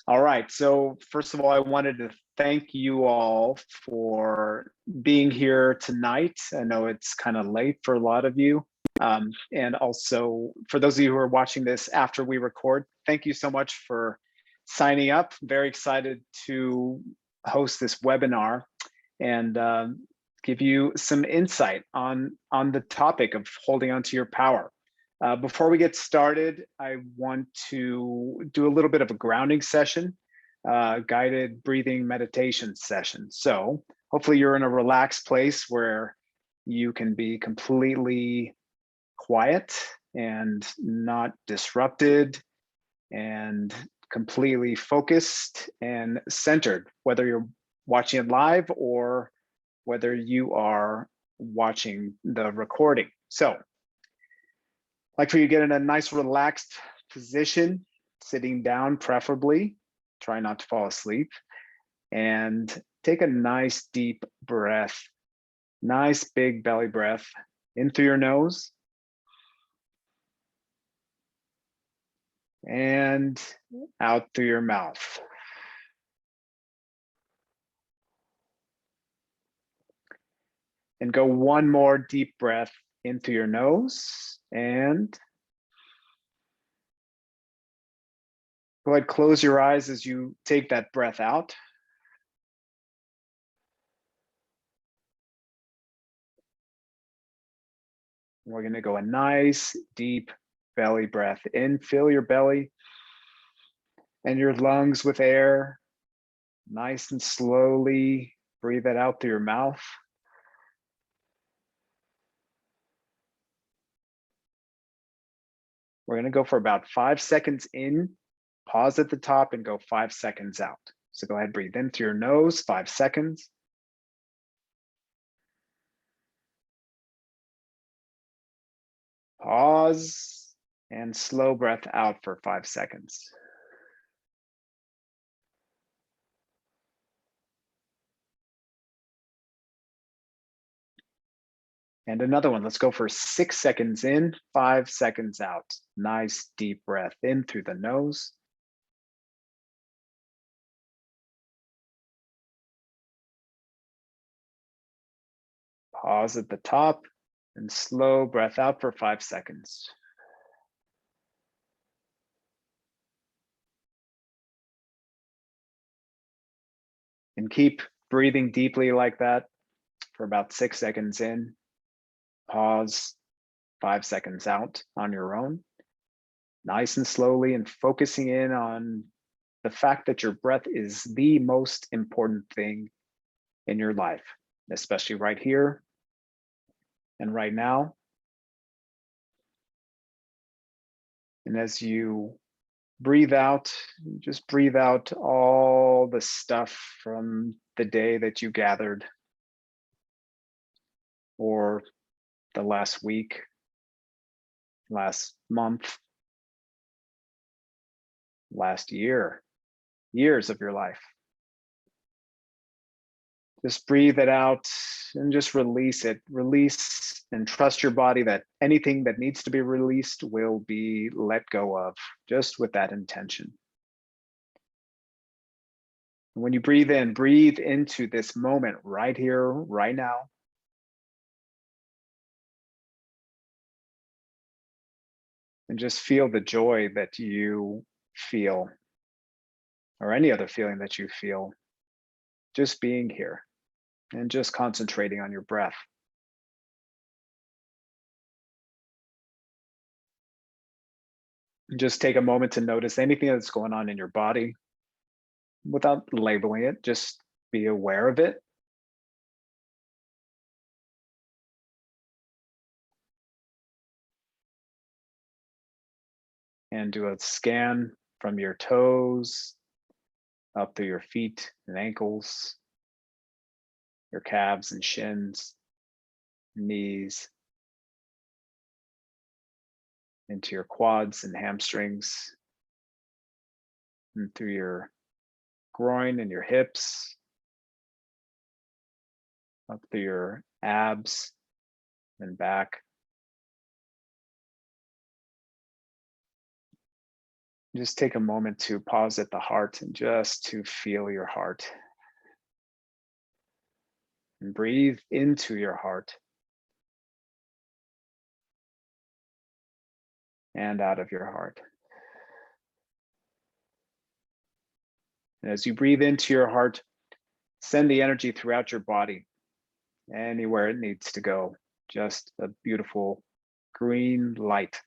All right. So, first of all, I wanted to thank you all for being here tonight. I know it's kind of late for a lot of you. And also, for those of you who are watching this after we record, thank you so much for signing up. Very excited to host this webinar and give you some insight on the topic of holding on to your power. Before we get started, I want to do a little bit of a grounding session, guided breathing meditation session. So hopefully you're in a relaxed place where you can be completely quiet and not disrupted and completely focused and centered, whether you're watching it live or whether you are watching the recording. So like for you to get in a nice relaxed position, sitting down preferably, try not to fall asleep, and take a nice deep breath, nice big belly breath in through your nose and out through your mouth. And go one more deep breath in through your nose and go ahead, close your eyes as you take that breath out. We're going to go a nice deep belly breath in, fill your belly and your lungs with air. Nice and slowly breathe that out through your mouth. We're going to go for about 5 seconds in, pause at the top and go 5 seconds out. So go ahead, breathe in through your nose, 5 seconds. Pause and slow breath out for 5 seconds. And another one, let's go for 6 seconds in, 5 seconds out. Nice deep breath in through the nose. Pause at the top and slow breath out for 5 seconds. And keep breathing deeply like that for about 6 seconds in. Pause 5 seconds out on your own. Nice and slowly and focusing in on the fact that your breath is the most important thing in your life, especially right here and right now. And as you breathe out, just breathe out all the stuff from the day that you gathered or the last week, last month, last year, years of your life. Just breathe it out and just release it. Release and trust your body that anything that needs to be released will be let go of, just with that intention. When you breathe in, breathe into this moment right here, right now. And just feel the joy that you feel, or any other feeling that you feel, just being here and just concentrating on your breath. Just take a moment to notice anything that's going on in your body without labeling it, just be aware of it. And do a scan from your toes up through your feet and ankles, your calves and shins, knees, into your quads and hamstrings, and through your groin and your hips, up through your abs and back. Just take a moment to pause at the heart and just to feel your heart. And breathe into your heart and out of your heart. And as you breathe into your heart, send the energy throughout your body, anywhere it needs to go. Just a beautiful green light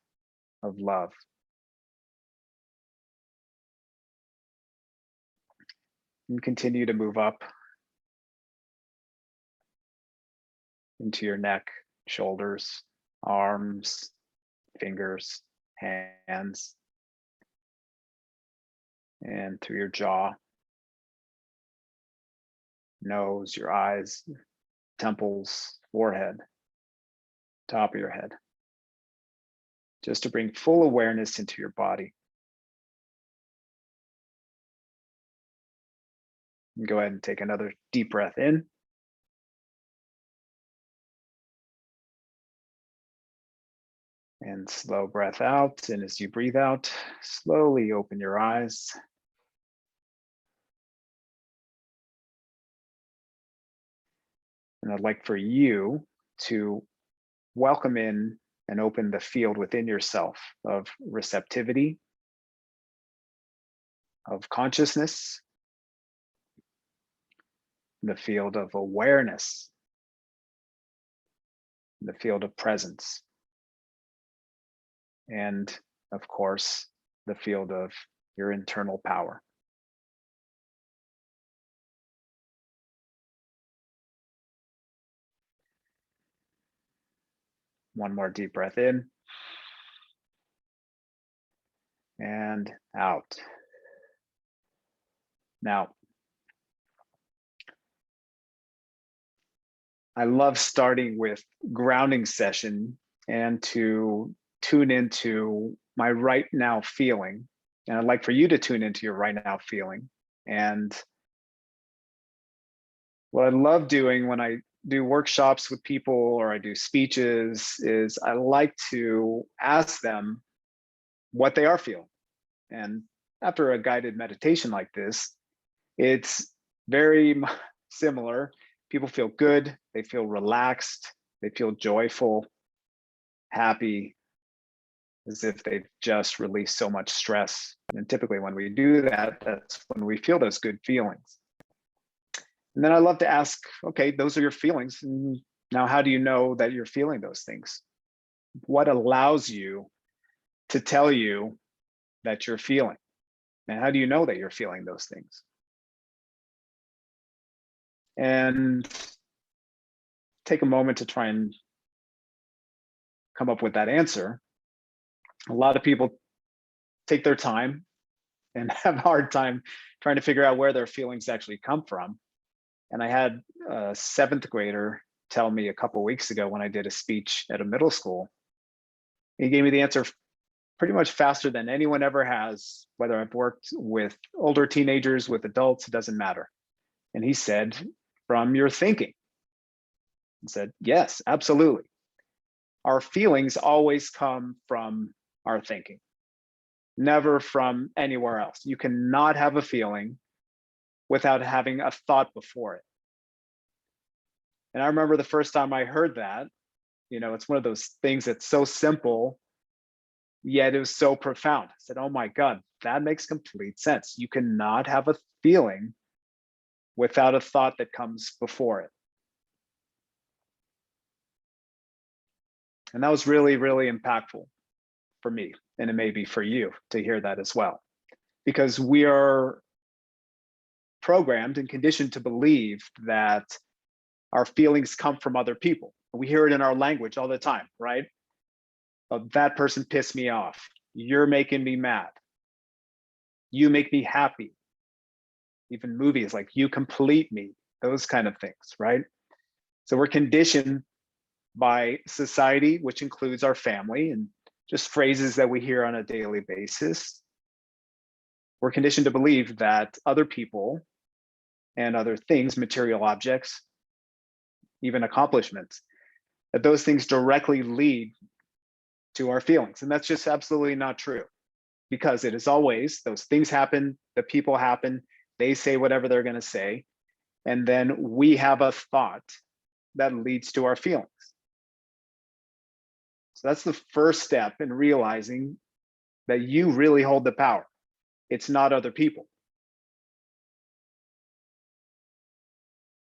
of love. And continue to move up into your neck, shoulders, arms, fingers, hands, and through your jaw, nose, your eyes, temples, forehead, top of your head. Just to bring full awareness into your body. And go ahead and take another deep breath in. And slow breath out. And as you breathe out, slowly open your eyes. And I'd like for you to welcome in and open the field within yourself of receptivity, of consciousness, the field of awareness, the field of presence, and of course, the field of your internal power. One more deep breath in and out. Now, I love starting with grounding session and to tune into my right now feeling. And I'd like for you to tune into your right now feeling. And what I love doing when I do workshops with people or I do speeches is I like to ask them what they are feeling. And after a guided meditation like this, it's very similar. People feel good, they feel relaxed, they feel joyful, happy, as if they've just released so much stress. And typically when we do that, that's when we feel those good feelings. And then I love to ask, okay, those are your feelings. And now how do you know that you're feeling those things? What allows you to tell you that you're feeling? And how do you know that you're feeling those things? And take a moment to try and come up with that answer. A lot of people take their time and have a hard time trying to figure out where their feelings actually come from. And I had a seventh grader tell me a couple of weeks ago when I did a speech at a middle school. He gave me the answer pretty much faster than anyone ever has, whether I've worked with older teenagers, with adults, it doesn't matter. And he said, from your thinking. I said, yes, absolutely. Our feelings always come from our thinking, never from anywhere else. You cannot have a feeling without having a thought before it. And I remember the first time I heard that, it's one of those things that's so simple, yet it was so profound. I said, oh my God, that makes complete sense. You cannot have a feeling without a thought that comes before it. And that was really, really impactful for me. And it may be for you to hear that as well, because we are programmed and conditioned to believe that our feelings come from other people. We hear it in our language all the time, right? That person pissed me off. You're making me mad. You make me happy. Even movies like you complete me, those kind of things, right? So we're conditioned by society, which includes our family and just phrases that we hear on a daily basis. We're conditioned to believe that other people and other things, material objects, even accomplishments, that those things directly lead to our feelings. And that's just absolutely not true. because it is always those things happen, the people happen, they say whatever they're going to say, and then we have a thought that leads to our feelings. So that's the first step in realizing that you really hold the power. It's not other people.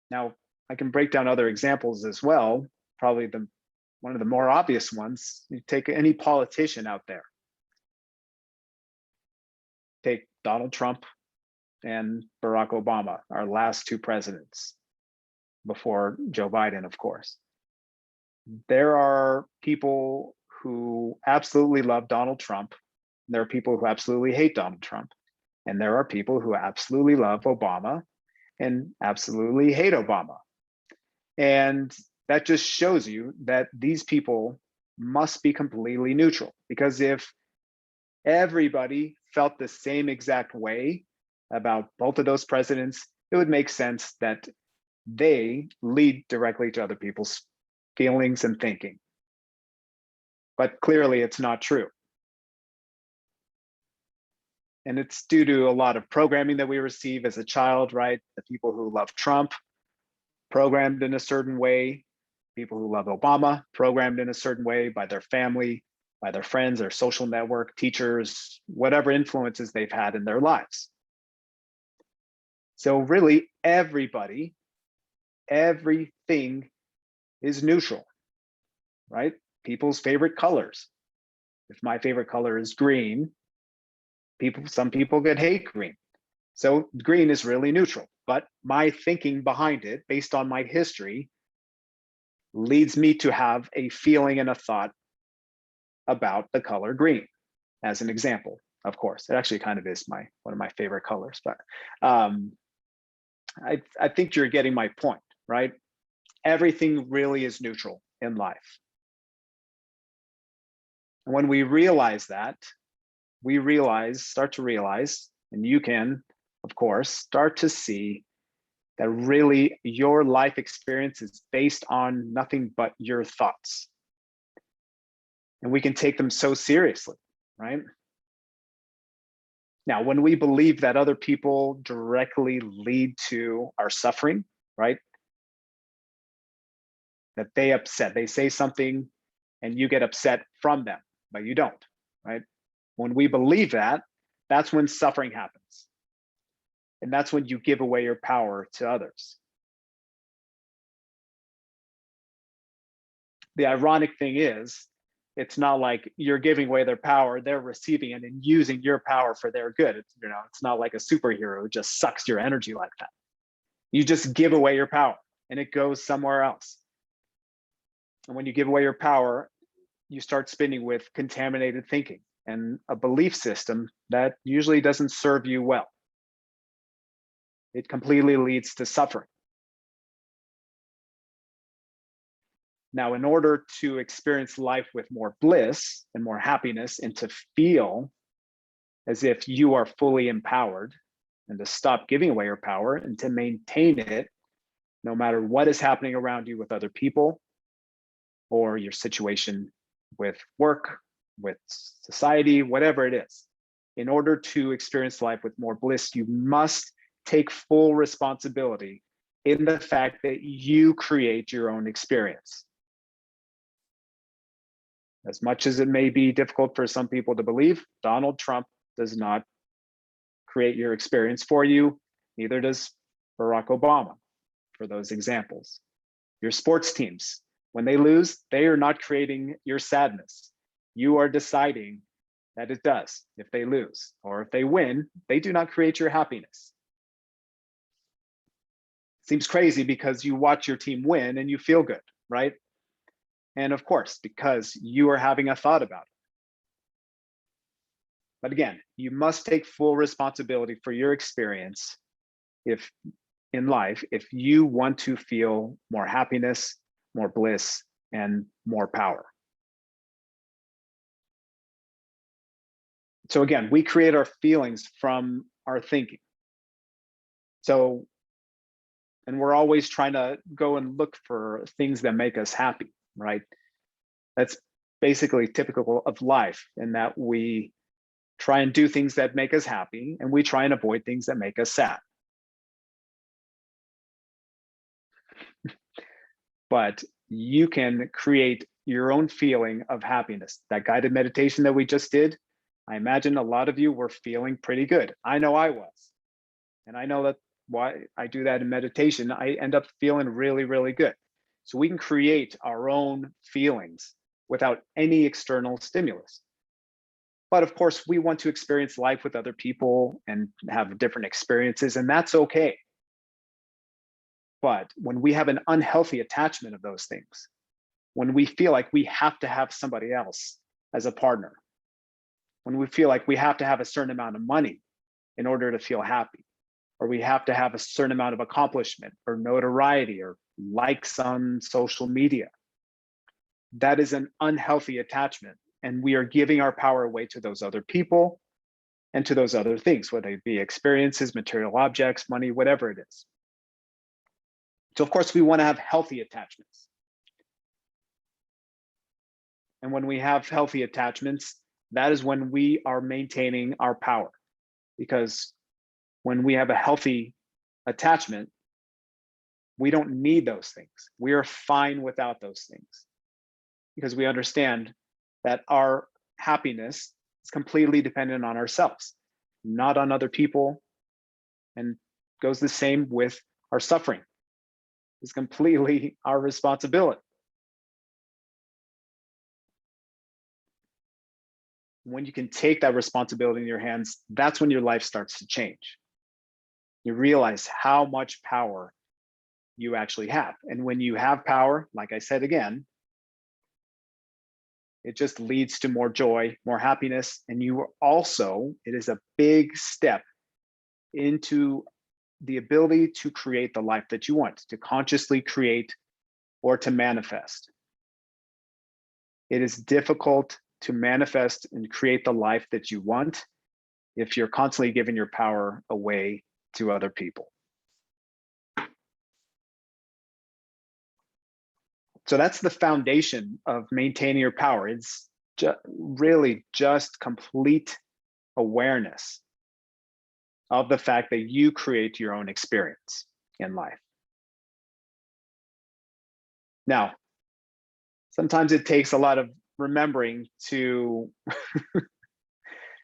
Now, I can break down other examples as well. Probably one of the more obvious ones, you take any politician out there. Take Donald Trump and Barack Obama, our last two presidents, before Joe Biden, of course. There are people who absolutely love Donald Trump. There are people who absolutely hate Donald Trump. And there are people who absolutely love Obama and absolutely hate Obama. And that just shows you that these people must be completely neutral, because if everybody felt the same exact way about both of those presidents, it would make sense that they lead directly to other people's feelings and thinking. But clearly it's not true. And it's due to a lot of programming that we receive as a child, right? The people who love Trump, programmed in a certain way. People who love Obama, programmed in a certain way by their family, by their friends, their social network, teachers, whatever influences they've had in their lives. So really, everything is neutral, right? People's favorite colors. If my favorite color is green, some people could hate green. So green is really neutral, but my thinking behind it, based on my history, leads me to have a feeling and a thought about the color green, as an example. Of course, it actually kind of is one of my favorite colors, but I think you're getting my point, right? Everything really is neutral in life. And when we realize that, start to realize, and you can, of course, start to see that really your life experience is based on nothing but your thoughts. And we can take them so seriously, right? Now, when we believe that other people directly lead to our suffering, right? That they say something and you get upset from them, but you don't, right? When we believe that, that's when suffering happens. And that's when you give away your power to others. The ironic thing is, it's not like you're giving away their power, they're receiving it and using your power for their good. It's not like a superhero who just sucks your energy like that. You just give away your power and it goes somewhere else. And when you give away your power, you start spinning with contaminated thinking and a belief system that usually doesn't serve you well. It completely leads to suffering. Now, in order to experience life with more bliss and more happiness, and to feel as if you are fully empowered, and to stop giving away your power and to maintain it, no matter what is happening around you with other people or your situation with work, with society, whatever it is, in order to experience life with more bliss, you must take full responsibility in the fact that you create your own experience. As much as it may be difficult for some people to believe, Donald Trump does not create your experience for you. Neither does Barack Obama, for those examples. Your sports teams, when they lose, they are not creating your sadness. You are deciding that it does if they lose. Or if they win, they do not create your happiness. Seems crazy because you watch your team win and you feel good, right? And of course, because you are having a thought about it. But again, you must take full responsibility for your experience in life if you want to feel more happiness, more bliss, and more power. So again, we create our feelings from our thinking. So, and we're always trying to go and look for things that make us happy, right? That's basically typical of life, in that we try and do things that make us happy, and we try and avoid things that make us sad. But you can create your own feeling of happiness. That guided meditation that we just did, I imagine a lot of you were feeling pretty good. I know I was. And I know that why I do that in meditation, I end up feeling really, really good. So we can create our own feelings without any external stimulus. But of course, we want to experience life with other people and have different experiences, and that's okay. But when we have an unhealthy attachment of those things, when we feel like we have to have somebody else as a partner, when we feel like we have to have a certain amount of money in order to feel happy, or we have to have a certain amount of accomplishment or notoriety or likes on social media, that is an unhealthy attachment. And we are giving our power away to those other people and to those other things, whether it be experiences, material objects, money, whatever it is. So of course, we want to have healthy attachments. And when we have healthy attachments, that is when we are maintaining our power. Because when we have a healthy attachment, we don't need those things. We are fine without those things because we understand that our happiness is completely dependent on ourselves, not on other people, and goes the same with our suffering. It's completely our responsibility. When you can take that responsibility in your hands, that's when your life starts to change. You realize how much power you actually have. And when you have power, like I said again, it just leads to more joy, more happiness. And you also, it is a big step into the ability to create the life that you want, to consciously create or to manifest. It is difficult to manifest and create the life that you want if you're constantly giving your power away to other people. So that's the foundation of maintaining your power. It's really just complete awareness of the fact that you create your own experience in life. Now, sometimes it takes a lot of remembering to,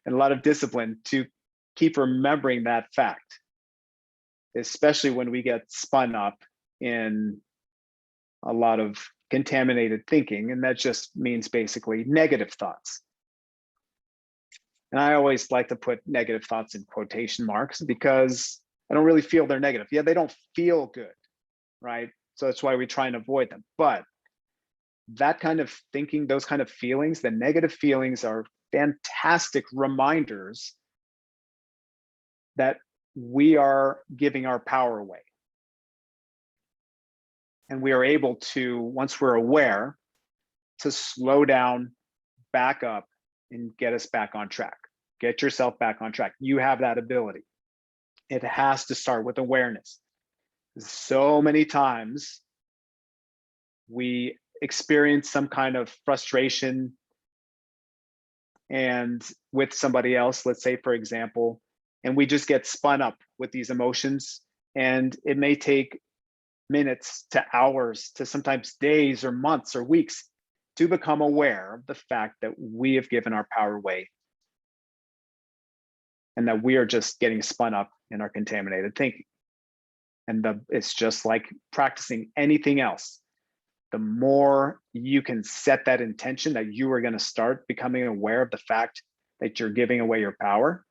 and a lot of discipline to keep remembering that fact, especially when we get spun up in a lot of contaminated thinking. And that just means basically negative thoughts. And I always like to put negative thoughts in quotation marks because I don't really feel they're negative. Yeah, they don't feel good, right? So that's why we try and avoid them. But that kind of thinking, those kind of feelings, the negative feelings are fantastic reminders that we are giving our power away. And we are able to, once we're aware, to slow down, back up, and get us back on track. Get yourself back on track. You have that ability. It has to start with awareness. So many times we experience some kind of frustration and with somebody else, let's say, for example, and we just get spun up with these emotions. And it may take minutes to hours to sometimes days or months or weeks to become aware of the fact that we have given our power away and that we are just getting spun up in our contaminated thinking. And it's just like practicing anything else. The more you can set that intention that you are going to start becoming aware of the fact that you're giving away your power,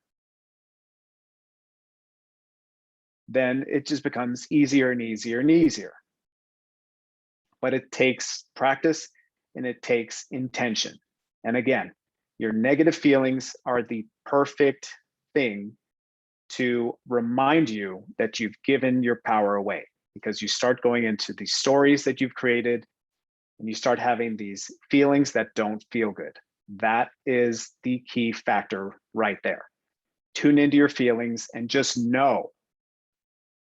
then it just becomes easier and easier and easier. But it takes practice and it takes intention. And again, your negative feelings are the perfect thing to remind you that you've given your power away, because you start going into these stories that you've created and you start having these feelings that don't feel good. That is the key factor right there. Tune into your feelings and just know,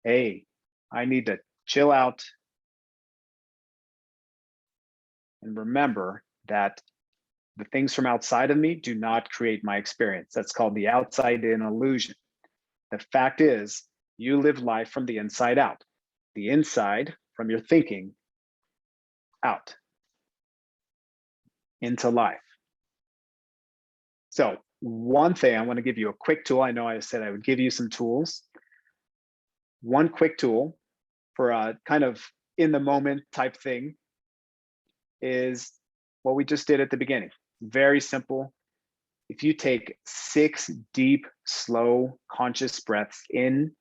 hey, I need to chill out and remember that The things from outside of me do not create my experience. That's called the outside in illusion. The fact is, you live life from the inside out. The inside from your thinking out into life. So one thing, I want to give you a quick tool. I know I said I would give you some tools. One quick tool for a kind of in the moment type thing is what we just did at the beginning. Very simple. If you take 6 deep, slow, conscious breaths in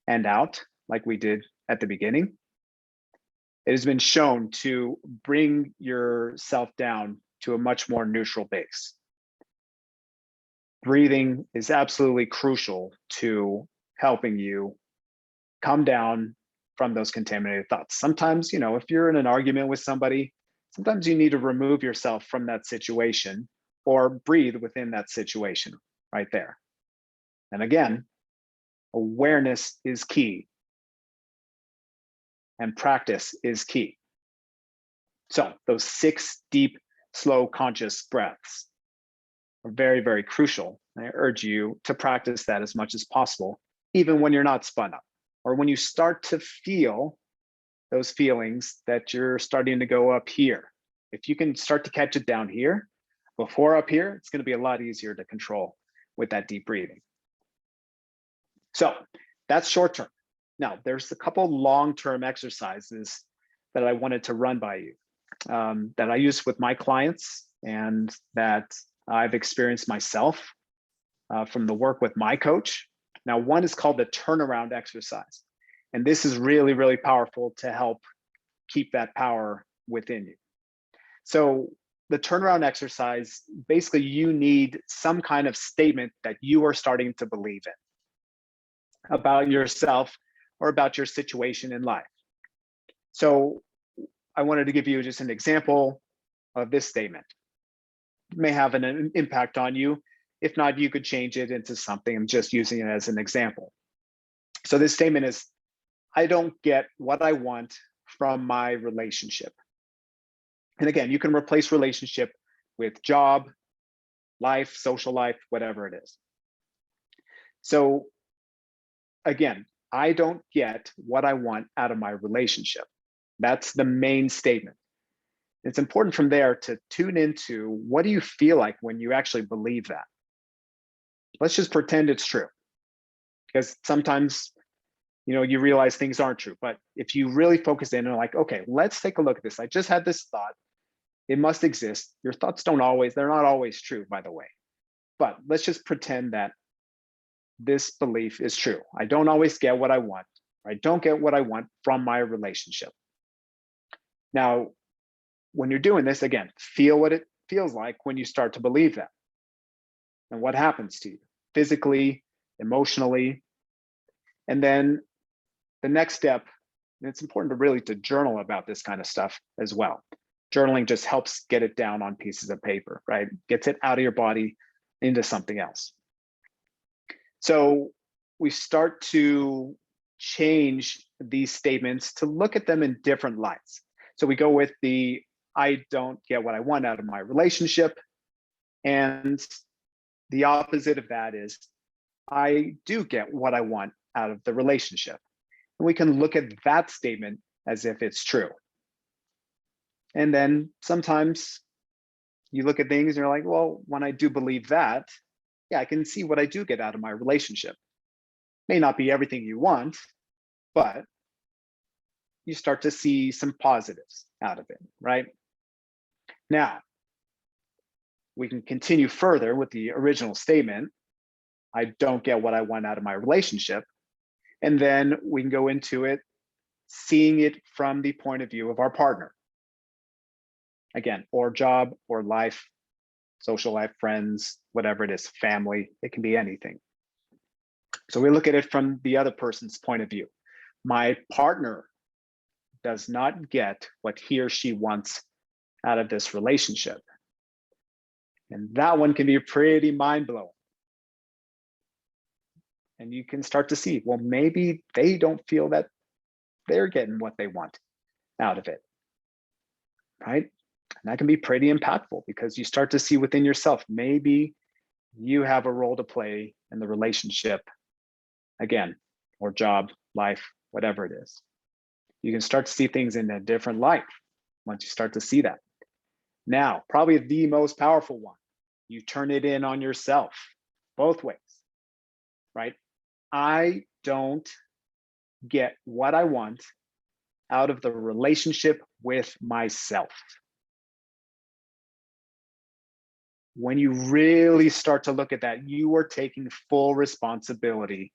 and out, like we did at the beginning, it has been shown to bring yourself down to a much more neutral base. Breathing is absolutely crucial to helping you come down from those contaminated thoughts. Sometimes, if you're in an argument with somebody, sometimes you need to remove yourself from that situation or breathe within that situation right there. And again, awareness is key and practice is key. So those 6 deep, slow, conscious breaths are very, very crucial. I urge you to practice that as much as possible, even when you're not spun up or when you start to feel those feelings that you're starting to go up here. If you can start to catch it down here before up here, it's going to be a lot easier to control with that deep breathing. So that's short term. Now, there's a couple long-term exercises that I wanted to run by you that I use with my clients and that I've experienced myself from the work with my coach. Now, one is called the turnaround exercise. And this is really, really powerful to help keep that power within you. So the turnaround exercise, basically you need some kind of statement that you are starting to believe in about yourself or about your situation in life. So I wanted to give you just an example of this statement. It may have an impact on you. If not, you could change it into something. I'm just using it as an example. So this statement is, I don't get what I want from my relationship. And again, you can replace relationship with job, life, social life, whatever it is. So again, I don't get what I want out of my relationship. That's the main statement. It's important from there to tune into what do you feel like when you actually believe that? Let's just pretend it's true. Because sometimes, you realize things aren't true. But if you really focus in and like, okay, let's take a look at this. I just had this thought. It must exist. Your thoughts they're not always true, by the way. But let's just pretend that this belief is true. I don't always get what I want. I don't get what I want from my relationship. Now, when you're doing this, again, feel what it feels like when you start to believe that. And what happens to you physically, emotionally. And then the next step, and it's important to journal about this kind of stuff as well. Journaling just helps get it down on pieces of paper, right? Gets it out of your body into something else. So we start to change these statements to look at them in different lights. So we go with the, I don't get what I want out of my relationship. And the opposite of that is, I do get what I want out of the relationship. And we can look at that statement as if it's true. And then sometimes you look at things and you're like, well, when I do believe that, yeah, I can see what I do get out of my relationship. May not be everything you want, but you start to see some positives out of it, right? Now, we can continue further with the original statement. I don't get what I want out of my relationship. And then we can go into it, seeing it from the point of view of our partner. Again, or job, or life, social life, friends, whatever it is, family, it can be anything. So we look at it from the other person's point of view. My partner does not get what he or she wants out of this relationship. And that one can be pretty mind-blowing. And you can start to see, well, maybe they don't feel that they're getting what they want out of it, right? And that can be pretty impactful because you start to see within yourself, maybe you have a role to play in the relationship, again, or job, life, whatever it is. You can start to see things in a different light once you start to see that. Now, probably the most powerful one, you turn it in on yourself, both ways, right? I don't get what I want out of the relationship with myself. When you really start to look at that, you are taking full responsibility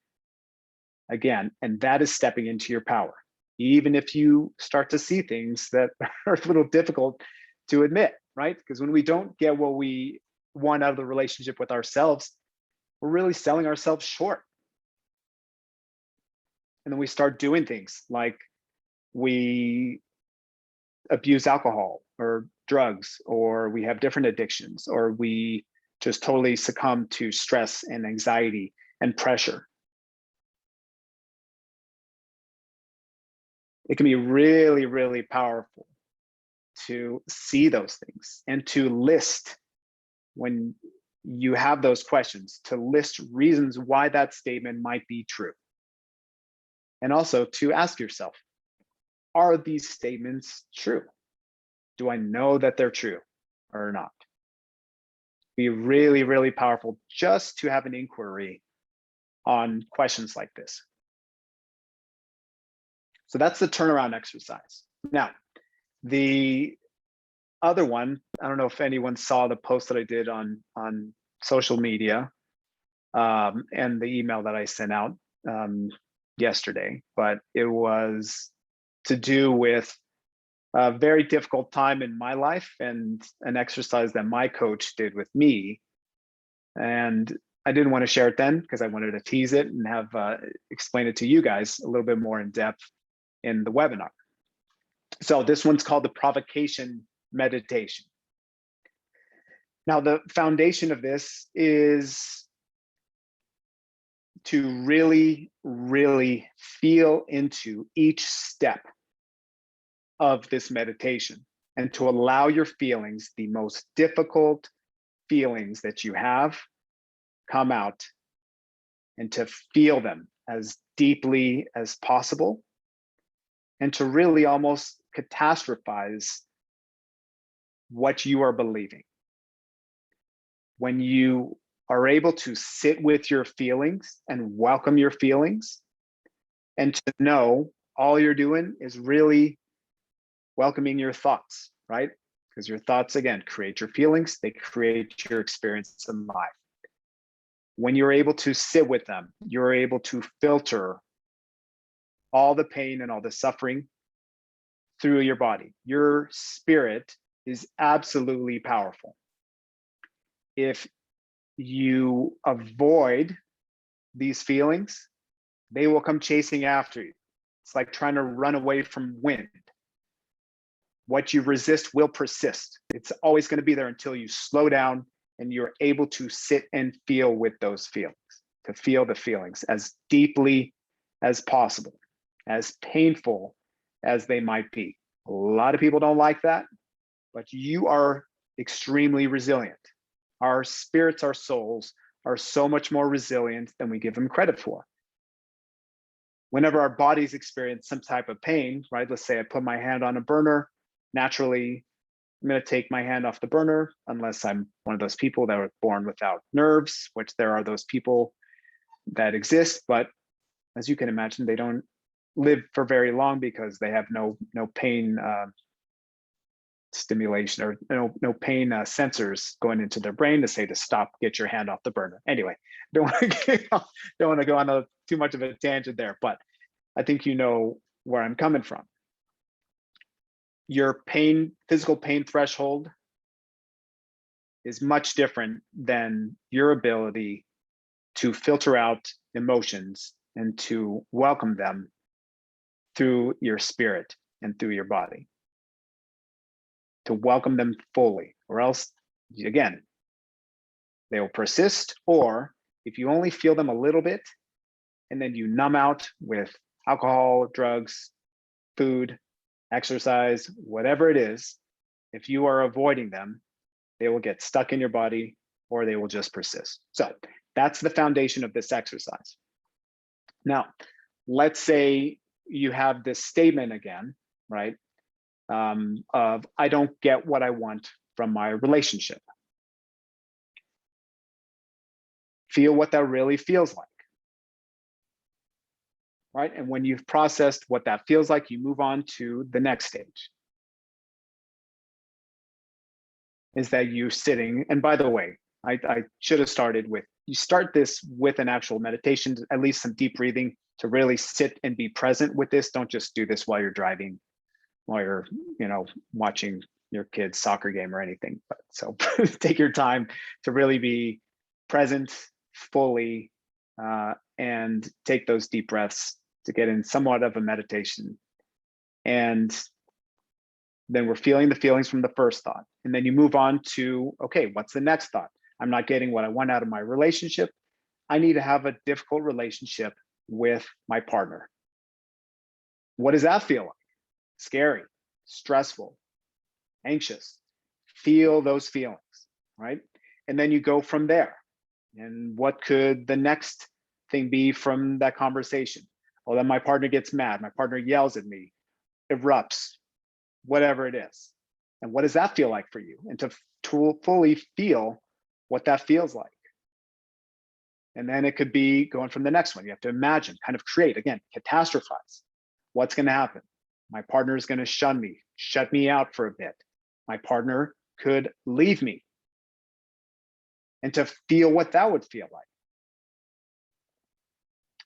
again, and that is stepping into your power. Even if you start to see things that are a little difficult to admit, right? Because when we don't get what we want out of the relationship with ourselves, we're really selling ourselves short. And then we start doing things like we abuse alcohol or drugs, or we have different addictions, or we just totally succumb to stress and anxiety and pressure. It can be really, really powerful to see those things and to list, when you have those questions, to list reasons why that statement might be true. And also to ask yourself, are these statements true? Do I know that they're true or not? Be really, really powerful just to have an inquiry on questions like this. So that's the turnaround exercise. Now, the other one, I don't know if anyone saw the post that I did on social media and the email that I sent out yesterday, but it was to do with a very difficult time in my life and an exercise that my coach did with me. And I didn't want to share it then because I wanted to tease it and have explain it to you guys a little bit more in depth in the webinar. So this one's called the provocation meditation. Now, the foundation of this is to really, really feel into each step of this meditation and to allow your feelings, the most difficult feelings that you have, come out and to feel them as deeply as possible and to really almost catastrophize what you are believing. When you are able to sit with your feelings and welcome your feelings and to know all you're doing is really welcoming your thoughts, right? Because your thoughts, again, create your feelings, they create your experience in life. When you're able to sit with them, you're able to filter all the pain and all the suffering through your body. Your spirit is absolutely powerful. If you avoid these feelings, they will come chasing after you. It's like trying to run away from wind. What you resist will persist. It's always going to be there until you slow down and you're able to sit and feel with those feelings, to feel the feelings as deeply as possible, as painful as they might be. A lot of people don't like that, but you are extremely resilient. Our spirits, our souls are so much more resilient than we give them credit for. Whenever our bodies experience some type of pain, right? Let's say I put my hand on a burner, naturally, I'm going to take my hand off the burner unless I'm one of those people that were born without nerves, which there are those people that exist, but as you can imagine, they don't live for very long because they have no pain stimulation or no pain sensors going into their brain to say to stop, get your hand off the burner. Anyway, don't want to go on too much of a tangent there, but I think you know where I'm coming from. Your physical pain threshold is much different than your ability to filter out emotions and to welcome them through your spirit and through your body. To welcome them fully, or else, again, they will persist. Or if you only feel them a little bit and then you numb out with alcohol, drugs, food, exercise, whatever it is, If you are avoiding them, they will get stuck in your body or they will just persist. So that's the foundation of this exercise. Now, let's say you have this statement again, right? Of I don't get what I want from my relationship. Feel what that really feels like, right? And when you've processed what that feels like, you move on to the next stage. Is that you sitting, and by the way, I should have started with, you start this with an actual meditation, at least some deep breathing to really sit and be present with this. Don't just do this while you're driving, while you're, watching your kid's soccer game or anything. But so take your time to really be present fully, and take those deep breaths to get in somewhat of a meditation. And then we're feeling the feelings from the first thought. And then you move on to, okay, what's the next thought? I'm not getting what I want out of my relationship. I need to have a difficult relationship with my partner. What does that feel like? Scary, stressful, anxious. Feel those feelings, right? And then you go from there. And what could the next thing be from that conversation? Well, then my partner gets mad. My partner yells at me, erupts, whatever it is. And what does that feel like for you? And to fully feel what that feels like. And then it could be going from the next one. You have to imagine, kind of create, again, catastrophize. What's going to happen? My partner is going to shun me, shut me out for a bit. My partner could leave me. And to feel what that would feel like.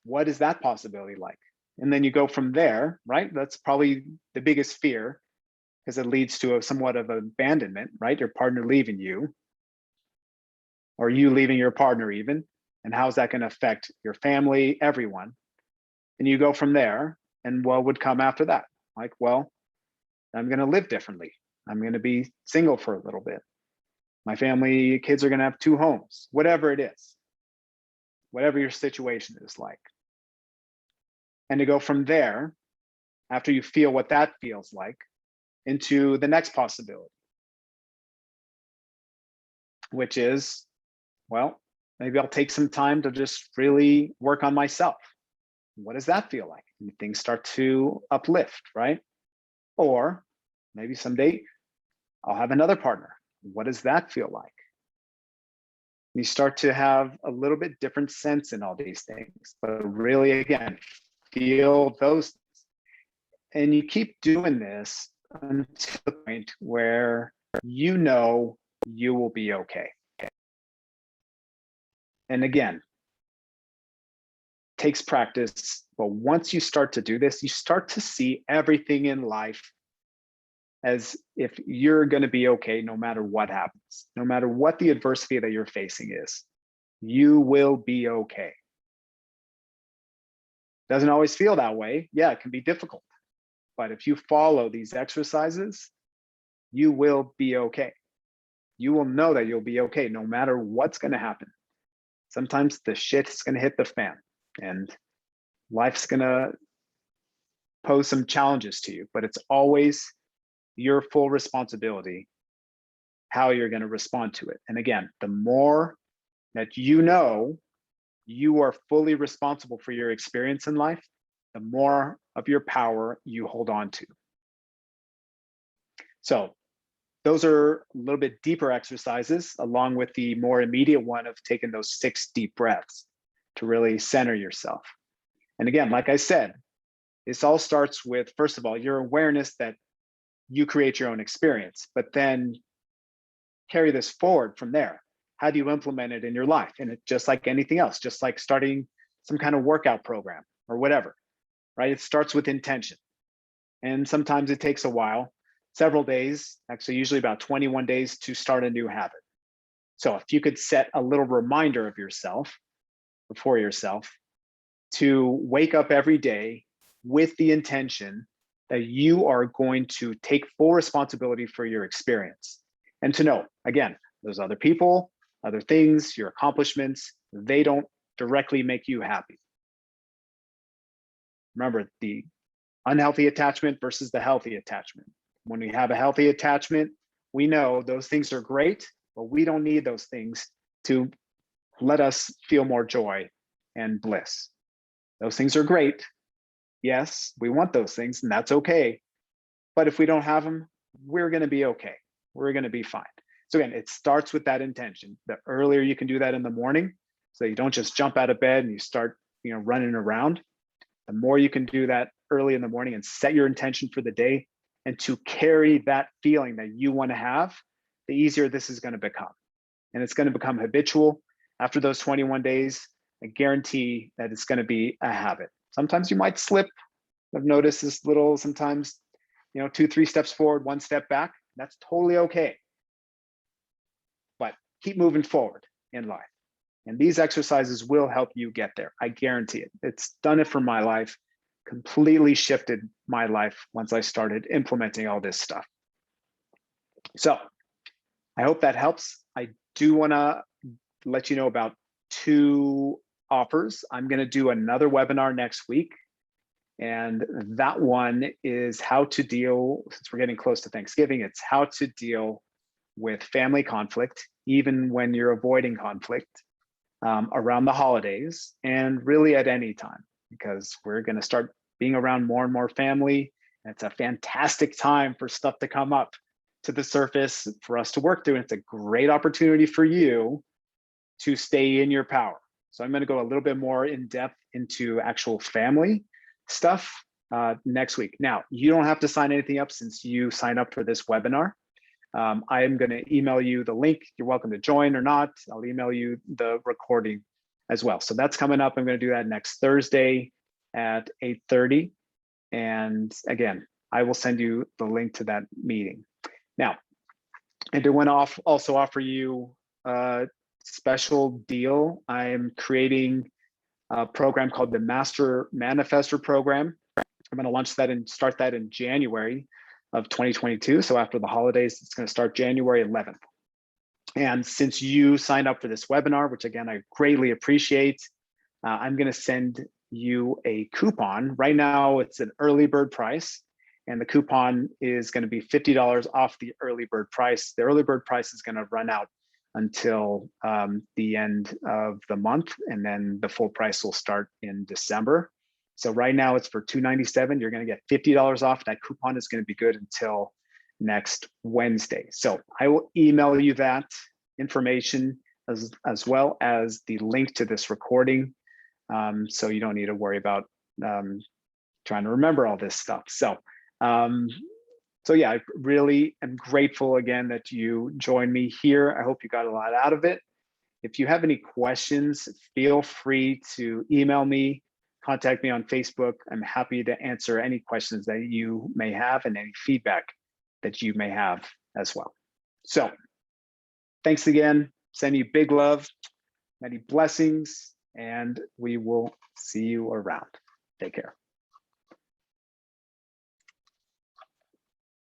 What is that possibility like? And then you go from there, right? That's probably the biggest fear, because it leads to a somewhat of abandonment, right? Your partner leaving you, or you leaving your partner even. And how's that going to affect your family, everyone? And you go from there, and what would come after that? Like, well, I'm going to live differently. I'm going to be single for a little bit. My family, kids are going to have 2 homes, whatever it is, whatever your situation is like. And to go from there, after you feel what that feels like, into the next possibility, which is, well, maybe I'll take some time to just really work on myself. What does that feel like? And things start to uplift, right? Or maybe someday I'll have another partner. What does that feel like? You start to have a little bit different sense in all these things, but really, again, feel those. And you keep doing this until the point where you know you will be okay. And again, takes practice, but once you start to do this, you start to see everything in life as if you're going to be okay no matter what happens, no matter what the adversity that you're facing is. You will be okay. Doesn't always feel that way. Yeah, it can be difficult. But if you follow these exercises, you will be okay. You will know that you'll be okay no matter what's going to happen. Sometimes the shit's going to hit the fan and life's going to pose some challenges to you, but it's always your full responsibility how you're going to respond to it. And again, the more that you know you are fully responsible for your experience in life, the more of your power you hold on to. So those are a little bit deeper exercises, along with the more immediate one of taking those 6 deep breaths to really center yourself. And again, like I said, this all starts with, first of all, your awareness that you create your own experience, but then carry this forward from there. How do you implement it in your life? And it's just like anything else, just like starting some kind of workout program or whatever, right? It starts with intention. And sometimes it takes a while, several days, actually usually about 21 days to start a new habit. So if you could set a little reminder of yourself, for yourself, to wake up every day with the intention that you are going to take full responsibility for your experience. And to know, again, those other people, other things, your accomplishments, they don't directly make you happy. Remember, the unhealthy attachment versus the healthy attachment. When we have a healthy attachment, We know those things are great, but we don't need those things to let us feel more joy and bliss. Those things are great. Yes, we want those things, and that's okay. But if we don't have them, we're going to be okay. We're going to be fine. So again, it starts with that intention. The earlier you can do that in the morning, so you don't just jump out of bed and you start, running around. The more you can do that early in the morning and set your intention for the day, and to carry that feeling that you want to have, the easier this is going to become. And it's going to become habitual. After those 21 days, I guarantee that it's going to be a habit. Sometimes you might slip. I've noticed this little, sometimes, 2-3 steps forward, 1 step back. That's totally okay. But keep moving forward in life. And these exercises will help you get there. I guarantee it. It's done it for my life, completely shifted my life once I started implementing all this stuff. So I hope that helps. I do want to let you know about 2 offers. I'm going to do another webinar next week. And that one is how to deal, since we're getting close to Thanksgiving, it's how to deal with family conflict, even when you're avoiding conflict around the holidays and really at any time, because we're going to start being around more and more family. And it's a fantastic time for stuff to come up to the surface for us to work through. And it's a great opportunity for you to stay in your power. So I'm going to go a little bit more in depth into actual family stuff next week. Now, you don't have to sign anything up since you signed up for this webinar. I am going to email you the link. You're welcome to join or not. I'll email you the recording as well. So that's coming up. I'm going to do that next Thursday at 8:30. And again, I will send you the link to that meeting. Now, I do want to also offer you a special deal. I'm creating a program called the Master Manifestor Program. I'm going to launch that and start that in January of 2022. So after the holidays, it's going to start January 11th. And since you signed up for this webinar, which again, I greatly appreciate, I'm going to send you a coupon. Right now, it's an early bird price, and the coupon is going to be $50 off the early bird price. The early bird price is going to run out until the end of the month, and then the full price will start in December. So right now it's for $297. You're going to get $50 off. That coupon is going to be good until next Wednesday. So I will email you that information as well as the link to this recording. So you don't need to worry about trying to remember all this stuff. So yeah, I really am grateful again that you joined me here. I hope you got a lot out of it. If you have any questions, feel free to email me, contact me on Facebook. I'm happy to answer any questions that you may have and any feedback that you may have as well. So thanks again. Send you big love, many blessings, and we will see you around. Take care.